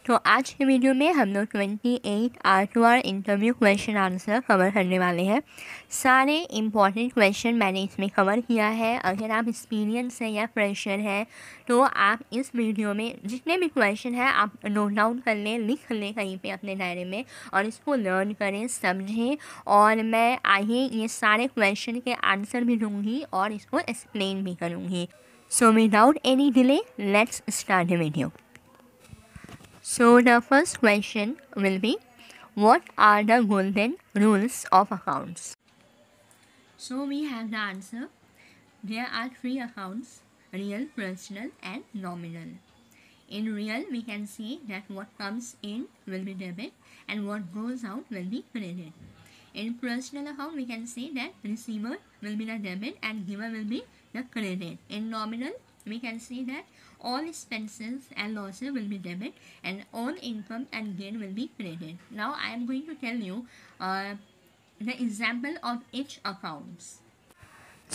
तो आज के वीडियो में हम लोग 28 R interview question answer cover करने वाले हैं। सारे इम्पॉर्टेंट क्वेश्चन मैंने इसमें कवर किया है। अगर आप एक्सपीरियंस है या फ्रेशर है तो आप इस वीडियो में जितने भी क्वेश्चन हैं आप नोट डाउन कर लें, लिख लें कहीं पे अपने डायरी में और इसको लर्न करें, समझें। और मैं आगे ये सारे क्वेश्चन के आंसर भी दूँगी और इसको एक्सप्लेन भी करूँगी। So without any delay let's start the video. So the first question will be, what are the golden rules of accounts? So we have the answer. There are three accounts: real, personal and nominal. In real we can see that what comes in will be debit and what goes out will be credit. In personal account we can see that receiver will be the debit and giver will be the credit. In nominal we can see that all expenses and losses will be debit and all income and gain will be credit. Now I am going to tell you the example of each accounts.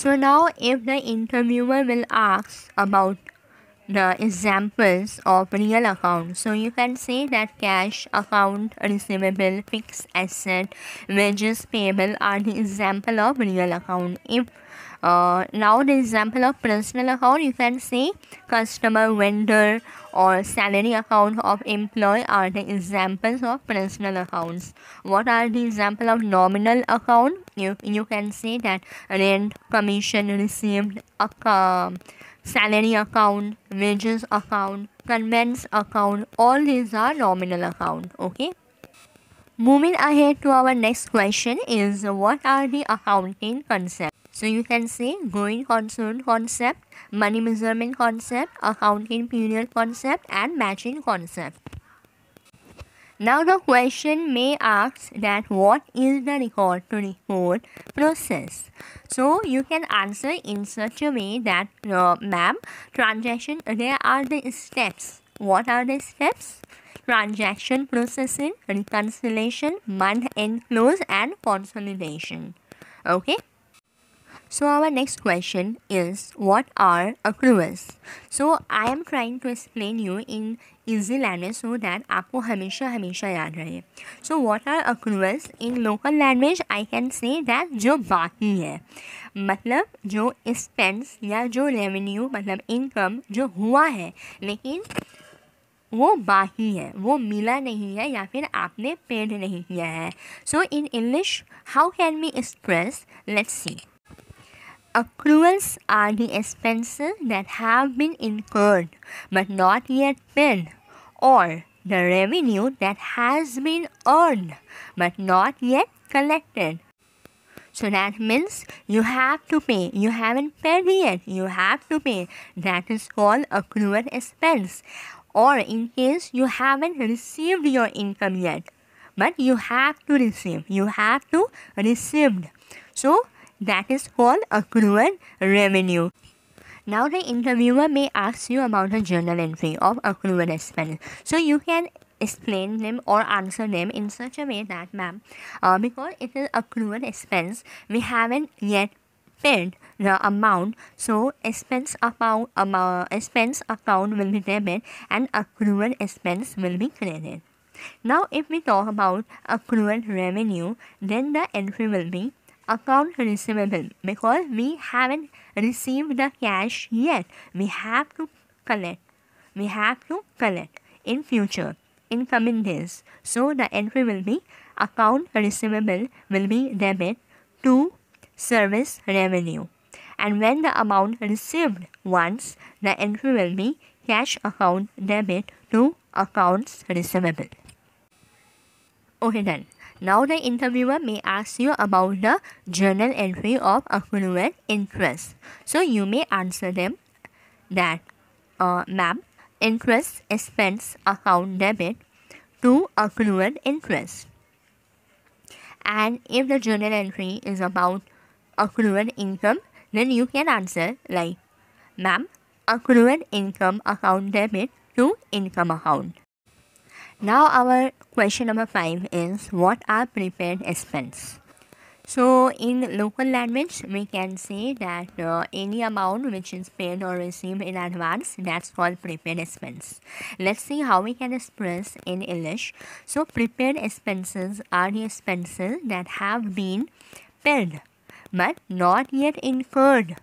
So now if the interviewer will ask about the examples of real account, so you can say that cash account, receivable, fixed asset, wages payable are the example of real account. If now the example of personal account, you can say customer, vendor or salary account of employee are the examples of personal accounts. What are the example of nominal account? You can say that rent, commission received, salary account, wages account, conveyance account, all these are nominal account. Okay. Moving ahead to our next question is, what are the accounting concepts? So you can say going concern concept, money measurement concept, accounting period concept and matching concept. Now the question may ask that what is the record to report process? So you can answer in such a way that ma'am, transaction, there are the steps. What are the steps? Transaction processing, reconciliation, month-end close and consolidation. Okay. So our next question is, what are accruals? So I am trying to explain you in easy language so that आपको हमेशा याद रहे. So what are accruals? In local language I can say that जो बाकी है, मतलब जो expense या जो revenue मतलब income जो हुआ है लेकिन वो बाकी है, वो मिला नहीं है या फिर आपने पेड नहीं किया है. So in English how can we express? Let's see. Accruals are the expenses that have been incurred but not yet paid, or the revenue that has been earned but not yet collected. So that means you have to pay. You haven't paid yet. You have to pay. That is called accrual expense. Or in case you haven't received your income yet, but you have to receive. You have to receive. So that is called accrual revenue. Now the interviewer may ask you about the journal entry of accrual expense. So you can explain them or answer them in such a way that, ma'am, because it is accrual expense, we haven't yet paid the amount, so expense account will be debit and accrual expense will be credited. Now if we talk about accrual revenue, then the entry will be account receivable, because we haven't received the cash yet. We have to collect. We have to collect in future, in coming days. So the entry will be account receivable will be debit to service revenue. And when the amount received once, the entry will be cash account debit to accounts receivable. Okay, done. Now the interviewer may ask you about the journal entry of accrued interest. So you may answer them that, ma'am, interest expense account debit to accrued interest. And if the journal entry is about accrued income, then you can answer like, ma'am, accrued income account debit to income account. Now our question number 5 is, what are prepaid expense? So in local language, we can say that any amount which is paid or received in advance, that's called prepaid expense. Let's see how we can express in English. So prepaid expenses are the expenses that have been paid but not yet incurred,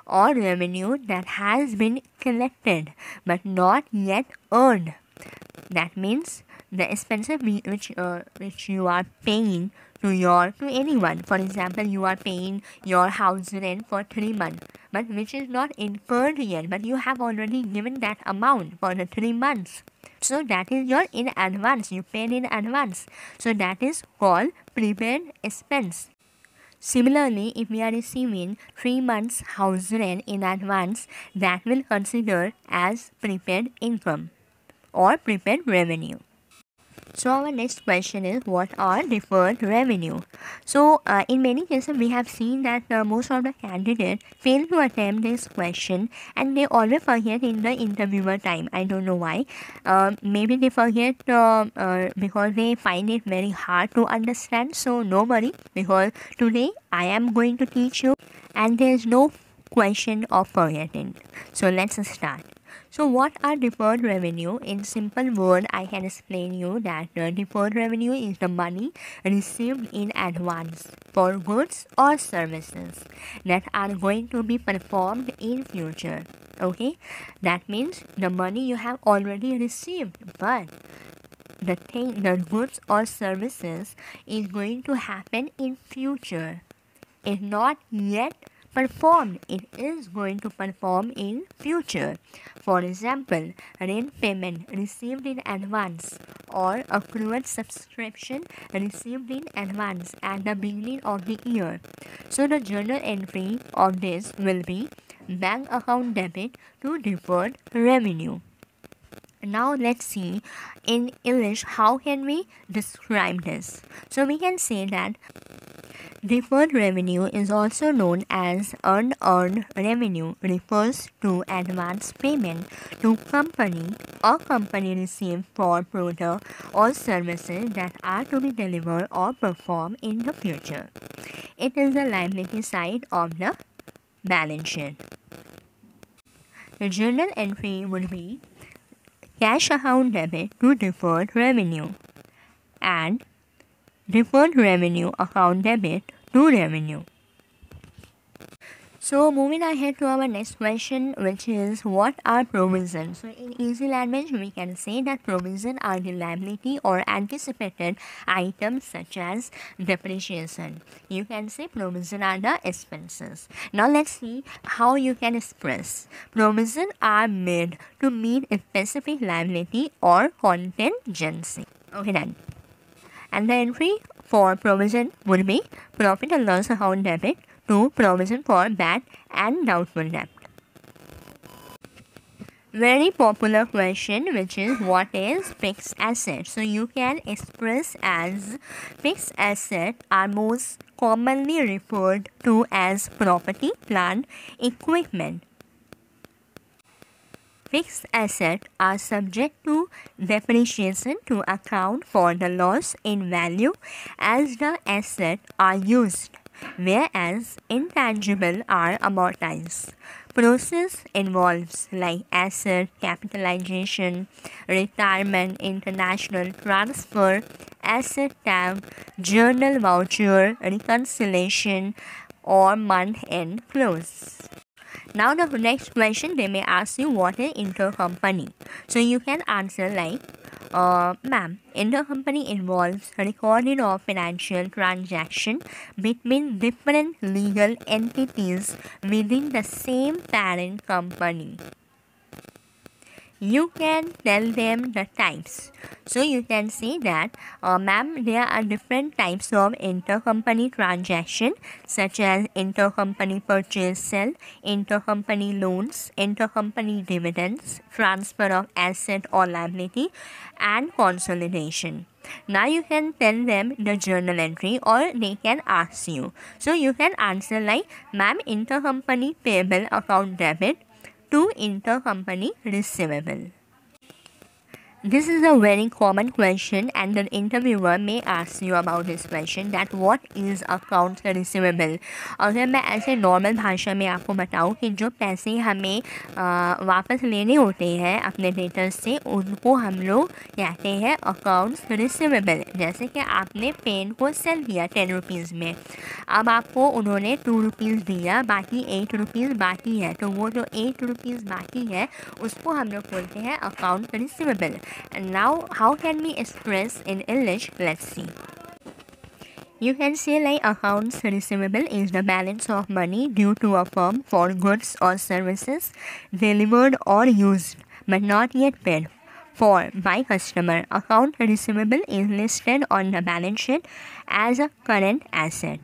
or revenue that has been collected but not yet earned. That means the expenses which you are paying to anyone. For example, you are paying your house rent for 3 months, but which is not incurred yet, but you have already given that amount for the 3 months. So that is your in advance. You paid in advance. So that is called prepaid expense. Similarly, if we are receiving 3 months house rent in advance, that will consider as prepaid income or prepaid revenue. So our next question is, what are deferred revenue? So in many cases we have seen that most of the candidates fail to attempt this question and they always forget in the interviewer time. I don't know why. Maybe they forget because they find it very hard to understand. So no worry, because today I am going to teach you and there is no question of forgetting. So let's start. So what are deferred revenue? In simple word, I can explain you that deferred revenue is the money received in advance for goods or services that are going to be performed in future. Okay, that means the money you have already received, but the goods or services is going to happen in future. It's not yet performed. It is going to perform in future. For example, rent payment received in advance or accrued subscription received in advance at the beginning of the year. So the journal entry of this will be bank account debit to deferred revenue. Now let's see in English how can we describe this. So we can say that deferred revenue is also known as unearned revenue, refers to advance payment to company or company received for product or services that are to be delivered or performed in the future. It is the liability side of the balance sheet. The journal entry would be cash account debit to deferred revenue and deferred revenue account debit to revenue. So moving ahead to our next question, which is, what are provisions? So in easy language, we can say that provisions are the liability or anticipated items such as depreciation. You can say provisions are the expenses. Now let's see how you can express. Provisions are made to meet a specific liability or contingency. Okay, done. And the entry for provision would be profit and loss account debit to provision for bad and doubtful debt. Very popular question, which is, what is fixed asset? So you can express as fixed asset are most commonly referred to as property, plant, equipment. Fixed assets are subject to depreciation to account for the loss in value as the assets are used, whereas intangible are amortized. Process involves like asset capitalization, retirement, international transfer, asset tag, journal voucher, reconciliation, or month-end close. Now the next question, they may ask you what is intercompany. So you can answer like, ma'am, intercompany involves recording of financial transaction between different legal entities within the same parent company. You can tell them the types. So you can say that, ma'am, there are different types of intercompany transaction such as intercompany purchase sale, intercompany loans, intercompany dividends, transfer of asset or liability, and consolidation. Now you can tell them the journal entry or they can ask you. So you can answer like, ma'am, intercompany payable account debit to intercompany receivable. This is a very common question and the interviewer may ask you about this question that what is accounts receivable। अगर मैं ऐसे normal भाषा में आपको बताऊं कि जो पैसे हमें वापस लेने होते हैं अपने डेटर्स से उनको हम लोग कहते हैं अकाउंट्स रिसीवेबल। जैसे कि आपने पेन को सेल किया 10 रुपीज़ में, अब आपको उन्होंने 2 रुपीज़ दिया, बाकी 8 रुपीज़ बाकी है, तो वो जो 8 रुपीज़ बाकी है उसको हम लोग बोलते हैं account receivable. And now how can we express in English? Let's see. You can say like accounts receivable is the balance of money due to a firm for goods or services delivered or used but not yet paid for by customer. Account receivable is listed on the balance sheet as a current asset.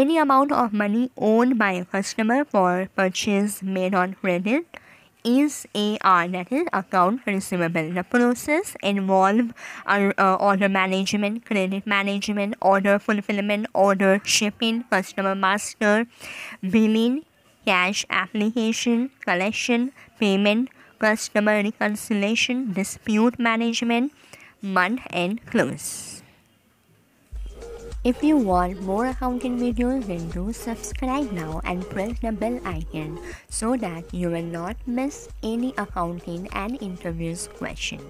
Any amount of money owned by a customer for purchase made on credit is AR, that is account receivable. The process involve order management, credit management, order fulfillment, order shipping, customer master, billing, cash application, collection, payment, customer reconciliation, dispute management, month-end close. If you want more accounting videos, then do subscribe now and press the bell icon so that you will not miss any accounting and interviews question.